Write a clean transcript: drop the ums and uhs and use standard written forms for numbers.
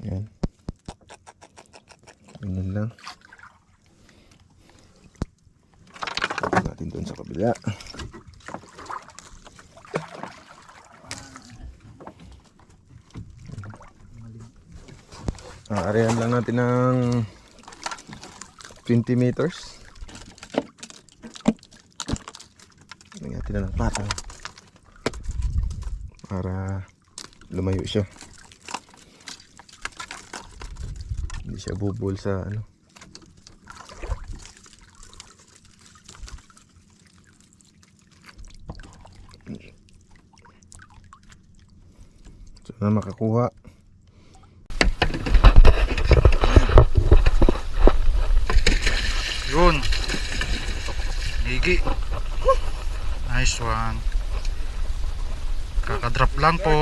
Yan. Ganyan lang. Tapos natin doon sa kabila. Arehan lang natin ng 20 meters. Lagyan natin na ng patang para lumayo siya. Hindi siya bubol sa ano. So na makakuha. Yun. Higi. Nice one. Kakadrop lang po.